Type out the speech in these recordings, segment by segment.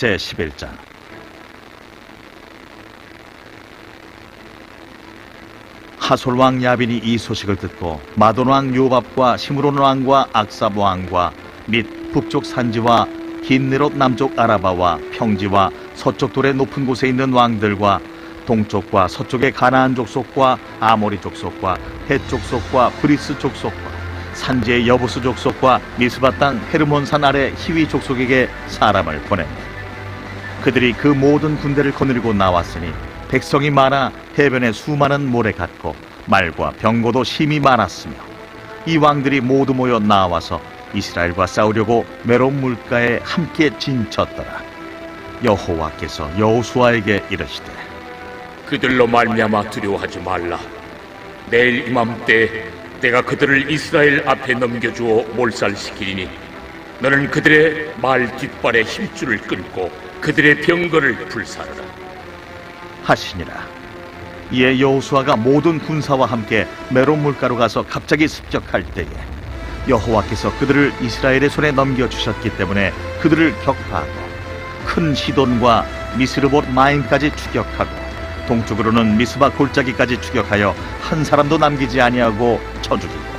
제11장. 하솔 왕 야빈이 이 소식을 듣고 마돈 왕 요밥과 시므론 왕과 악삽 왕과 및 북쪽 산지와 긴네롯 남쪽 아라바와 평지와 서쪽 돌의 높은 곳에 있는 왕들과 동쪽과 서쪽의 가나안 족속과 아모리 족속과 헷 족속과 브리스 족속과 산지의 여부스 족속과 미스바 땅 헤르몬산 아래 히위 족속에게 사람을 보냈다. 그들이 그 모든 군대를 거느리고 나왔으니 백성이 많아 해변에 수많은 모래 같고 말과 병거도 심히 많았으며 이 왕들이 모두 모여 나와서 이스라엘과 싸우려고 메론 물가에 함께 진쳤더라. 여호와께서 여호수아에게 이르시되 그들로 말미암아 두려워하지 말라. 내일 이맘때 내가 그들을 이스라엘 앞에 넘겨주어 몰살시키리니 너는 그들의 말 뒷발에 힘줄을 끊고 그들의 병거를 불사르라 하시니라. 이에 여호수아가 모든 군사와 함께 메론 물가로 가서 갑자기 습격할 때에 여호와께서 그들을 이스라엘의 손에 넘겨주셨기 때문에 그들을 격파하고 큰 시돈과 미스르봇 마임까지 추격하고 동쪽으로는 미스바 골짜기까지 추격하여 한 사람도 남기지 아니하고 쳐 죽이고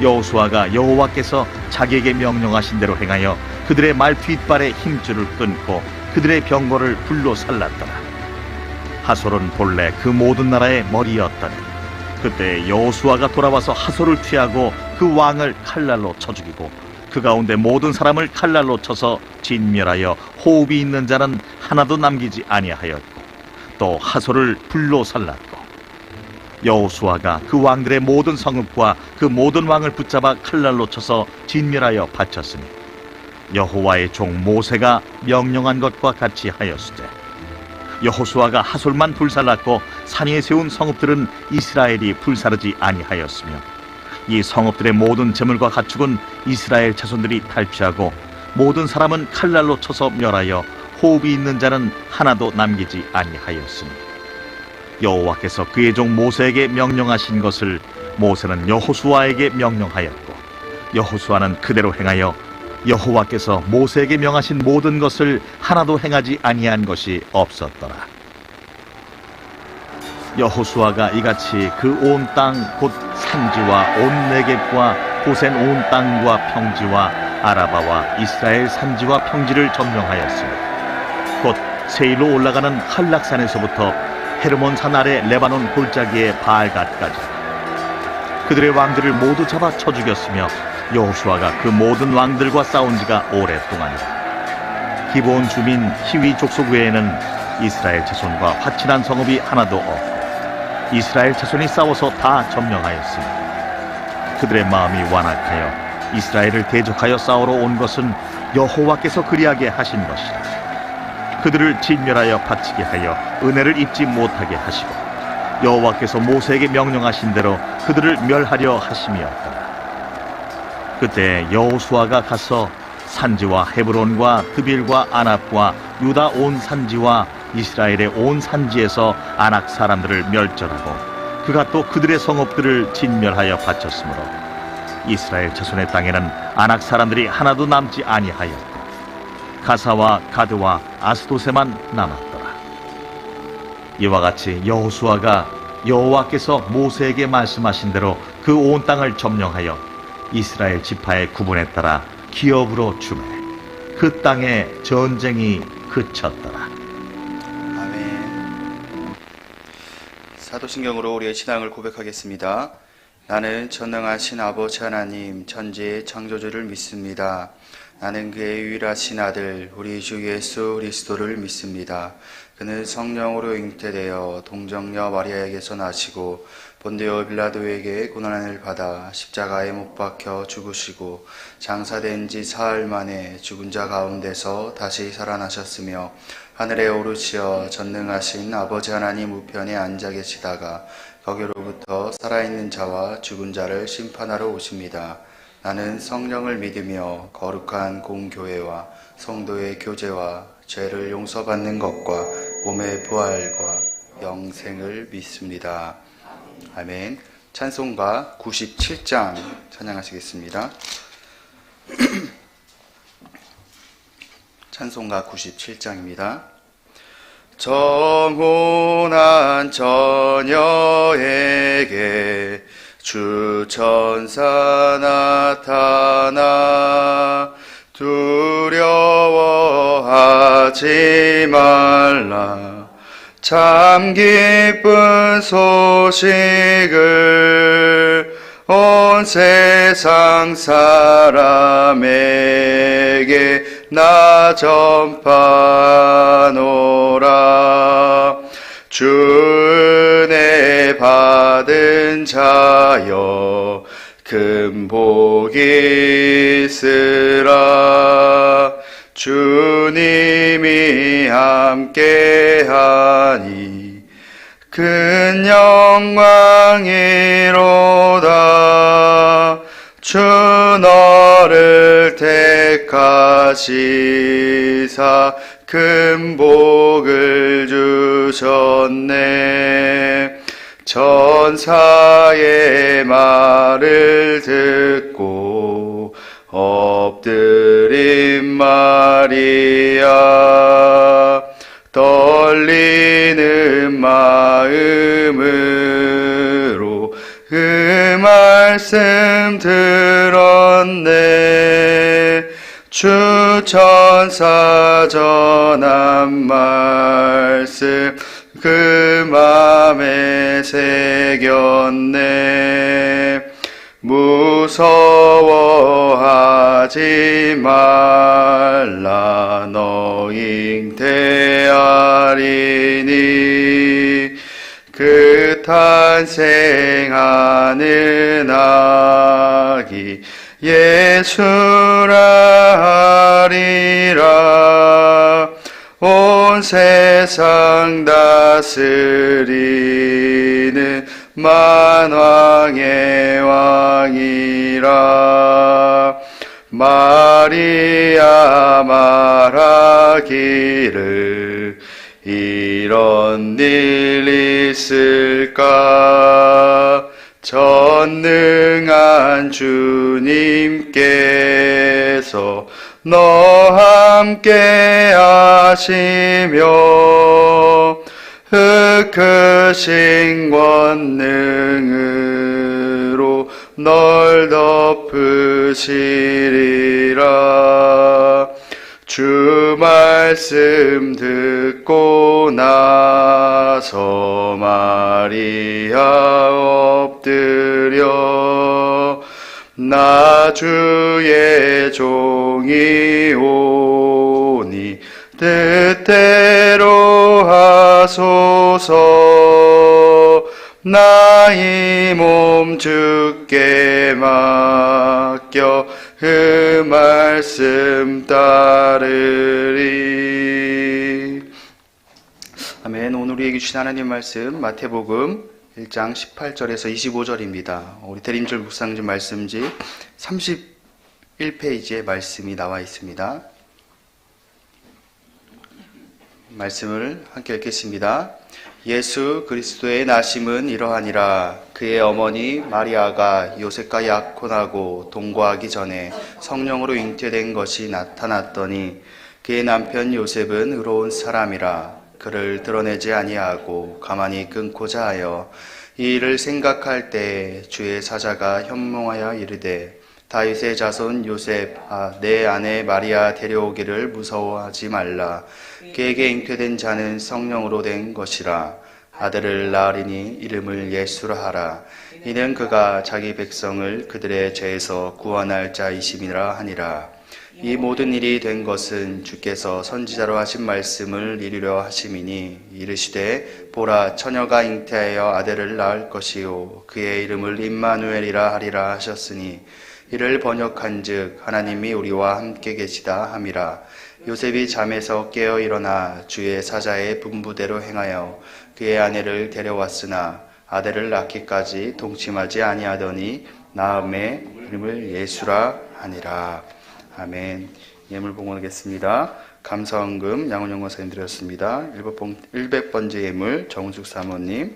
여호수아가 여호와께서 자기에게 명령하신 대로 행하여 그들의 말 뒷발에 힘줄을 끊고 그들의 병거를 불로 살랐더라. 하솔은 본래 그 모든 나라의 머리였더니 그때 여호수아가 돌아와서 하솔을 취하고 그 왕을 칼날로 쳐 죽이고 그 가운데 모든 사람을 칼날로 쳐서 진멸하여 호흡이 있는 자는 하나도 남기지 아니하였고 또 하솔을 불로 살랐고 여호수아가 그 왕들의 모든 성읍과 그 모든 왕을 붙잡아 칼날로 쳐서 진멸하여 바쳤으니 여호와의 종 모세가 명령한 것과 같이 하였으되 여호수아가 하솔만 불살랐고 산 위에 세운 성읍들은 이스라엘이 불사르지 아니하였으며 이 성읍들의 모든 재물과 가축은 이스라엘 자손들이 탈취하고 모든 사람은 칼날로 쳐서 멸하여 호흡이 있는 자는 하나도 남기지 아니하였으니 여호와께서 그의 종 모세에게 명령하신 것을 모세는 여호수아에게 명령하였고 여호수아는 그대로 행하여 여호와께서 모세에게 명하신 모든 것을 하나도 행하지 아니한 것이 없었더라. 여호수아가 이같이 그 온 땅 곧 산지와 온 네겝과 고센 온 땅과 평지와 아라바와 이스라엘 산지와 평지를 점령하였으며 곧 세일로 올라가는 한락산에서부터 헤르몬산 아래 레바논 골짜기의 바알갓까지 그들의 왕들을 모두 잡아 쳐 죽였으며 여호수아가 그 모든 왕들과 싸운 지가 오랫동안이라. 기브온 주민 히위 족속 외에는 이스라엘 자손과 화친한 성읍이 하나도 없고 이스라엘 자손이 싸워서 다 점령하였으니 그들의 마음이 완악하여 이스라엘을 대적하여 싸우러 온 것은 여호와께서 그리하게 하신 것이라. 그들을 진멸하여 바치게 하여 은혜를 입지 못하게 하시고 여호와께서 모세에게 명령하신 대로 그들을 멸하려 하심이었더라. 그때 여호수아가 가서 산지와 헤브론과 드빌과 아납과 유다 온 산지와 이스라엘의 온 산지에서 아낙 사람들을 멸절하고 그가 또 그들의 성읍들을 진멸하여 바쳤으므로 이스라엘 자손의 땅에는 아낙 사람들이 하나도 남지 아니하였고 가사와 가드와 아스도세만 남았더라. 이와 같이 여호수아가 여호와께서 모세에게 말씀하신 대로 그 온 땅을 점령하여 이스라엘 지파의 구분에 따라 기업으로 주매 그 땅에 전쟁이 그쳤더라. 아멘. 사도신경으로 우리의 신앙을 고백하겠습니다. 나는 전능하신 아버지 하나님 천지의 창조주를 믿습니다. 나는 그의 유일하신 아들 우리 주 예수 그리스도를 믿습니다. 그는 성령으로 잉태되어 동정녀 마리아에게서 나시고 본디오 빌라도에게 고난을 받아 십자가에 못 박혀 죽으시고 장사된 지 사흘 만에 죽은 자 가운데서 다시 살아나셨으며 하늘에 오르시어 전능하신 아버지 하나님 우편에 앉아 계시다가 거기로부터 살아있는 자와 죽은 자를 심판하러 오십니다. 나는 성령을 믿으며 거룩한 공교회와 성도의 교제와 죄를 용서받는 것과 몸의 부활과 영생을 믿습니다. 아멘. 찬송가 97장 찬양하시겠습니다. 찬송가 97장입니다. 정혼한 처녀에게 주 천사 나타나 두려워하지 말라. 참 기쁜 소식을 온 세상 사람에게 나 전파노라. 주 은혜 받은 자여 큰 복이 있으라. 주님이 함께하니 큰 영광이로다. 주 너를 택하시사 큰 복을 주셨네. 천사의 말을 듣고 엎드린 마리아 떨리는 마음으로 그 말씀 들었네. 주 천사 전한 말씀 그 맘에 새겼네. 무서워하지 말라. 너 잉태하리니 그 탄생하는 아기 예수라 하리라. 온 세상 다스리는 만왕의 왕이라. 마리아 말하기를 이런 일 있을까. 전능한 주님께서 너 함께 하시며 크신 권능으로 널 덮으시리라. 주 말씀 듣고 나서 마리아 엎드려 나 주의 종이 오니 뜻대로 하소서. 나의 몸 주께 맡겨 그 말씀 따르리. 아멘. 오늘 우리에게 주신 하나님 말씀 마태복음 1장 18절에서 25절입니다. 우리 대림절 묵상집 말씀지 31페이지에 말씀이 나와 있습니다. 말씀을 함께 읽겠습니다. 예수 그리스도의 나심은 이러하니라. 그의 어머니 마리아가 요셉과 약혼하고 동거하기 전에 성령으로 잉태된 것이 나타났더니 그의 남편 요셉은 의로운 사람이라. 그를 드러내지 아니하고 가만히 끊고자 하여 이 일을 생각할 때 주의 사자가 현몽하여 이르되 다윗의 자손 요셉 내 아내 마리아 데려오기를 무서워하지 말라. 그에게 잉태된 자는 성령으로 된 것이라. 아들을 낳으리니 이름을 예수라 하라. 이는 그가 자기 백성을 그들의 죄에서 구원할 자이심이라 하니라. 이 모든 일이 된 것은 주께서 선지자로 하신 말씀을 이루려 하심이니 이르시되 보라 처녀가 잉태하여 아들을 낳을 것이요 그의 이름을 임마누엘이라 하리라 하셨으니 이를 번역한즉 하나님이 우리와 함께 계시다 함이라. 요셉이 잠에서 깨어 일어나 주의 사자의 분부대로 행하여 그의 아내를 데려왔으나 아들을 낳기까지 동침하지 아니하더니 나음에 이름을 예수라 하니라. 아멘. 예물 봉헌하겠습니다. 감사헌금 양훈영 권사님 드렸습니다. 100번째 예물 정숙 사모님,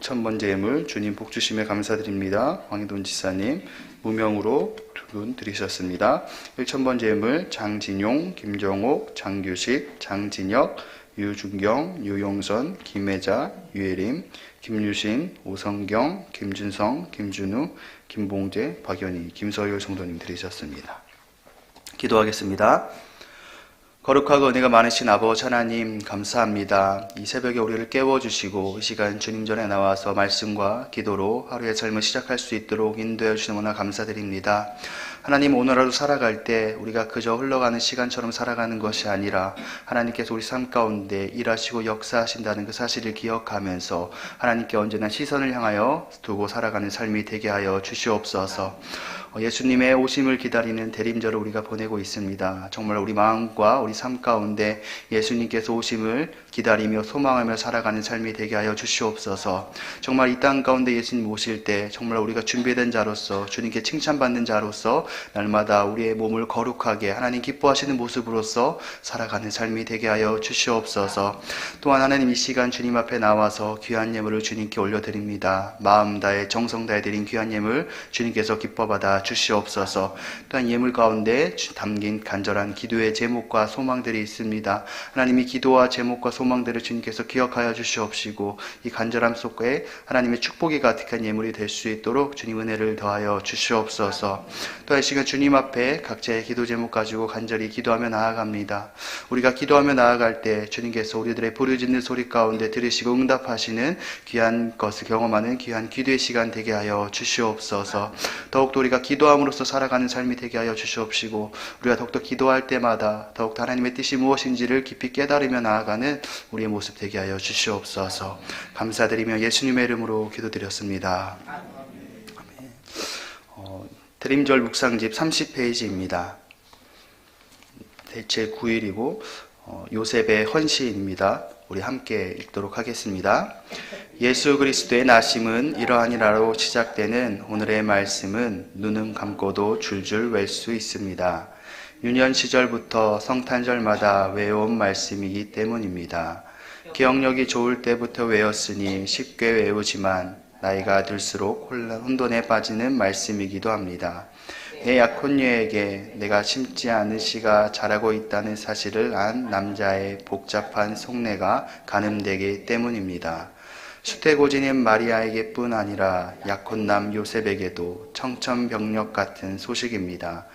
1000번째 예물 주님 복 주심에 감사드립니다. 황희돈 지사님 무명으로 2분 드리셨습니다. 1000번째 예물 장진용, 김정옥, 장규식, 장진혁, 유준경, 유용선, 김혜자, 유예림, 김유신, 오성경, 김준성, 김준우, 김봉재, 박연희, 김서율 성도님 드리셨습니다. 기도하겠습니다. 거룩하고 은혜가 많으신 아버지 하나님 감사합니다. 이 새벽에 우리를 깨워주시고 이 시간 주님 전에 나와서 말씀과 기도로 하루의 삶을 시작할 수 있도록 인도해 주시는 너무나 감사드립니다. 하나님, 오늘 하루 살아갈 때 우리가 그저 흘러가는 시간처럼 살아가는 것이 아니라 하나님께서 우리 삶 가운데 일하시고 역사하신다는 그 사실을 기억하면서 하나님께 언제나 시선을 향하여 두고 살아가는 삶이 되게 하여 주시옵소서. 예수님의 오심을 기다리는 대림절을 우리가 보내고 있습니다. 정말 우리 마음과 우리 삶 가운데 예수님께서 오심을 기다리며 소망하며 살아가는 삶이 되게 하여 주시옵소서. 정말 이 땅 가운데 예수님 오실 때 정말 우리가 준비된 자로서 주님께 칭찬받는 자로서 날마다 우리의 몸을 거룩하게 하나님 기뻐하시는 모습으로서 살아가는 삶이 되게 하여 주시옵소서. 또한 하나님, 이 시간 주님 앞에 나와서 귀한 예물을 주님께 올려드립니다. 마음 다해 정성 다해 드린 귀한 예물 주님께서 기뻐받아 주시옵소서. 또한 예물 가운데 담긴 간절한 기도의 제목과 소망들이 있습니다. 하나님이 기도와 제목과 소망들을 주님께서 기억하여 주시옵시고 이 간절함 속에 하나님의 축복이 가득한 예물이 될 수 있도록 주님 은혜를 더하여 주시옵소서. 또한 이 시간 주님 앞에 각자의 기도 제목 가지고 간절히 기도하며 나아갑니다. 우리가 기도하며 나아갈 때 주님께서 우리들의 부르짖는 소리 가운데 들으시고 응답하시는 귀한 것을 경험하는 귀한 기도의 시간 되게 하여 주시옵소서. 더욱더 우리가 기도함으로써 살아가는 삶이 되게 하여 주시옵시고 우리가 더욱더 기도할 때마다 더욱더 하나님의 뜻이 무엇인지를 깊이 깨달으며 나아가는 우리의 모습 되게 하여 주시옵소서. 감사드리며 예수님의 이름으로 기도드렸습니다. 드림절 묵상집 30페이지입니다. 제 9일이고 요셉의 헌신입니다. 우리 함께 읽도록 하겠습니다. 예수 그리스도의 나심은 이러하니라로 시작되는 오늘의 말씀은 눈은 감고도 줄줄 웰 수 있습니다. 유년 시절부터 성탄절마다 외워온 말씀이기 때문입니다. 기억력이 좋을 때부터 외웠으니 쉽게 외우지만 나이가 들수록 혼돈에 빠지는 말씀이기도 합니다. 내 약혼녀에게 내가 심지 않은 씨가 자라고 있다는 사실을 안 남자의 복잡한 속내가 가늠되기 때문입니다. 수태고지인 마리아에게뿐 아니라 약혼남 요셉에게도 청천벽력 같은 소식입니다.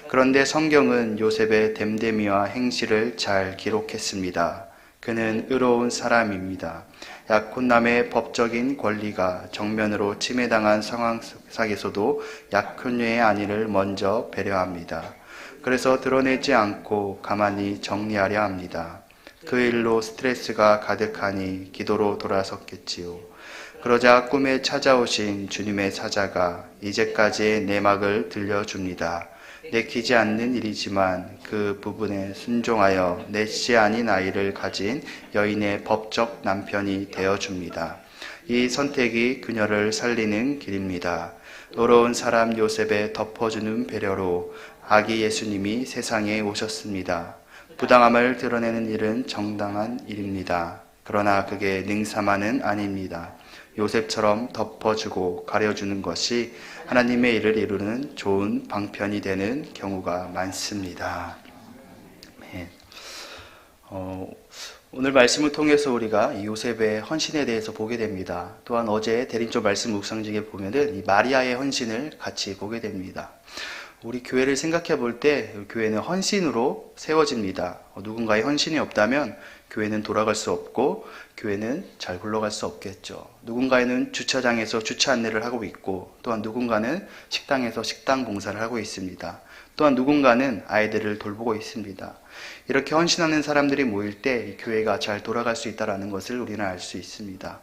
그런데 성경은 요셉의 됨됨이와 행실을 잘 기록했습니다. 그는 의로운 사람입니다. 약혼남의 법적인 권리가 정면으로 침해당한 상황 속에서도 약혼녀의 안위를 먼저 배려합니다. 그래서 드러내지 않고 가만히 정리하려 합니다. 그 일로 스트레스가 가득하니 기도로 돌아섰겠지요. 그러자 꿈에 찾아오신 주님의 사자가 이제까지의 내막을 들려줍니다. 내키지 않는 일이지만 그 부분에 순종하여 내 씨 아닌 아이를 가진 여인의 법적 남편이 되어줍니다. 이 선택이 그녀를 살리는 길입니다. 의로운 사람 요셉의 덮어주는 배려로 아기 예수님이 세상에 오셨습니다. 부당함을 드러내는 일은 정당한 일입니다. 그러나 그게 능사만은 아닙니다. 요셉처럼 덮어주고 가려주는 것이 하나님의 일을 이루는 좋은 방편이 되는 경우가 많습니다. 오늘 말씀을 통해서 우리가 이 요셉의 헌신에 대해서 보게 됩니다. 또한 어제 대림절 말씀 묵상집에 보면은 이 마리아의 헌신을 같이 보게 됩니다. 우리 교회를 생각해 볼 때 교회는 헌신으로 세워집니다. 누군가의 헌신이 없다면 교회는 돌아갈 수 없고 교회는 잘 굴러갈 수 없겠죠. 누군가는 주차장에서 주차 안내를 하고 있고 또한 누군가는 식당에서 식당 봉사를 하고 있습니다. 또한 누군가는 아이들을 돌보고 있습니다. 이렇게 헌신하는 사람들이 모일 때 교회가 잘 돌아갈 수 있다는 것을 우리는 알 수 있습니다.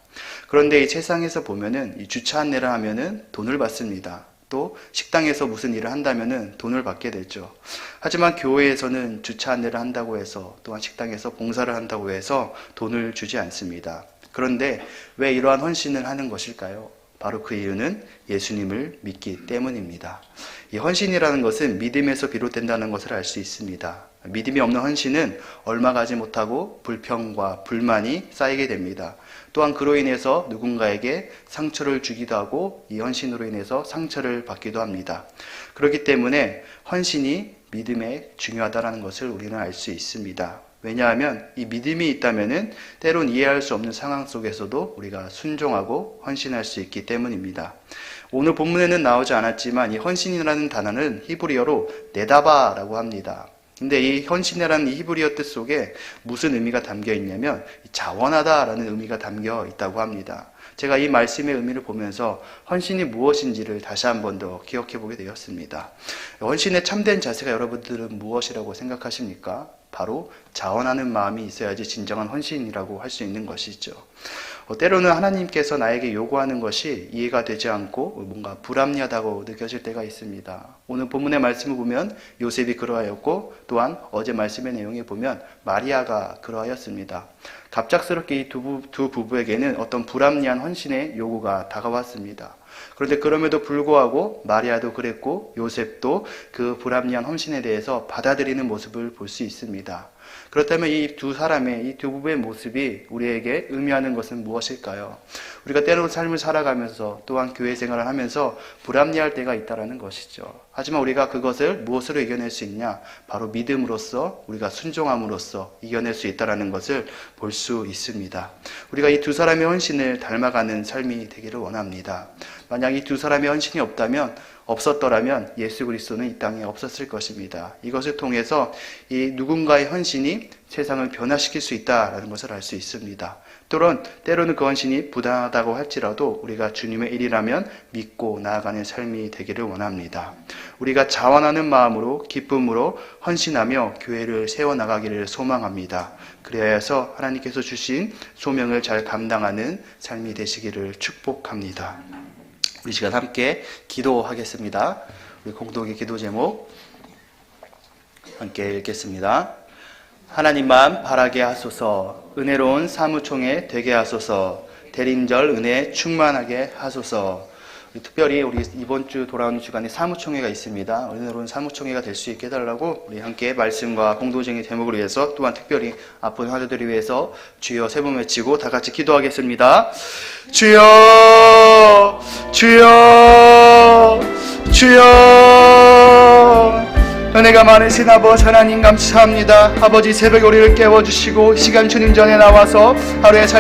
그런데 이 세상에서 보면은 이 주차 안내를 하면은 돈을 받습니다. 또 식당에서 무슨 일을 한다면은 돈을 받게 되죠. 하지만 교회에서는 주차 안내를 한다고 해서 또한 식당에서 봉사를 한다고 해서 돈을 주지 않습니다. 그런데 왜 이러한 헌신을 하는 것일까요? 바로 그 이유는 예수님을 믿기 때문입니다. 이 헌신이라는 것은 믿음에서 비롯된다는 것을 알 수 있습니다. 믿음이 없는 헌신은 얼마 가지 못하고 불평과 불만이 쌓이게 됩니다. 또한 그로 인해서 누군가에게 상처를 주기도 하고 이 헌신으로 인해서 상처를 받기도 합니다. 그렇기 때문에 헌신이 믿음에 중요하다는 것을 우리는 알 수 있습니다. 왜냐하면 이 믿음이 있다면은 때론 이해할 수 없는 상황 속에서도 우리가 순종하고 헌신할 수 있기 때문입니다. 오늘 본문에는 나오지 않았지만 이 헌신이라는 단어는 히브리어로 네다바라고 합니다. 근데 이 헌신이라는 이 히브리어 뜻 속에 무슨 의미가 담겨 있냐면 자원하다라는 의미가 담겨 있다고 합니다. 제가 이 말씀의 의미를 보면서 헌신이 무엇인지를 다시 한 번 더 기억해 보게 되었습니다. 헌신의 참된 자세가 여러분들은 무엇이라고 생각하십니까? 바로 자원하는 마음이 있어야지 진정한 헌신이라고 할 수 있는 것이죠. 때로는 하나님께서 나에게 요구하는 것이 이해가 되지 않고 뭔가 불합리하다고 느껴질 때가 있습니다. 오늘 본문의 말씀을 보면 요셉이 그러하였고 또한 어제 말씀의 내용에 보면 마리아가 그러하였습니다. 갑작스럽게 이 두 부부에게는 어떤 불합리한 헌신의 요구가 다가왔습니다. 그런데 그럼에도 불구하고 마리아도 그랬고 요셉도 그 불합리한 헌신에 대해서 받아들이는 모습을 볼 수 있습니다. 그렇다면 이 두 사람의, 이 두 부부의 모습이 우리에게 의미하는 것은 무엇일까요? 우리가 때로는 삶을 살아가면서 또한 교회 생활을 하면서 불합리할 때가 있다는 것이죠. 하지만 우리가 그것을 무엇으로 이겨낼 수 있냐? 바로 믿음으로써, 우리가 순종함으로써 이겨낼 수 있다는 것을 볼 수 있습니다. 우리가 이 두 사람의 헌신을 닮아가는 삶이 되기를 원합니다. 만약 이 두 사람의 헌신이 없었더라면 예수 그리스도는 이 땅에 없었을 것입니다. 이것을 통해서 이 누군가의 헌신이 세상을 변화시킬 수 있다는 것을 알 수 있습니다. 또는 때로는 그 헌신이 부당하다고 할지라도 우리가 주님의 일이라면 믿고 나아가는 삶이 되기를 원합니다. 우리가 자원하는 마음으로 기쁨으로 헌신하며 교회를 세워나가기를 소망합니다. 그래야 해서 하나님께서 주신 소명을 잘 감당하는 삶이 되시기를 축복합니다. 우리 시간 함께 기도하겠습니다. 우리 공동의 기도 제목 함께 읽겠습니다. 하나님만 바라게 하소서, 은혜로운 사무총회 되게 하소서, 대림절 은혜 충만하게 하소서. 특별히 우리 이번 주 돌아오는 주간에 사무총회가 있습니다. 은혜로운 사무총회가 될 수 있게 해달라고 우리 함께 말씀과 공동정의 제목을 위해서 또한 특별히 아픈 환자들을 위해서 주여 세 번 외치고 다 같이 기도하겠습니다. 주여 주여 주여. 은혜가 많으신 아버지 하나님 감사합니다. 아버지 새벽에 우리를 깨워주시고 시간 주님 전에 나와서 하루의 삶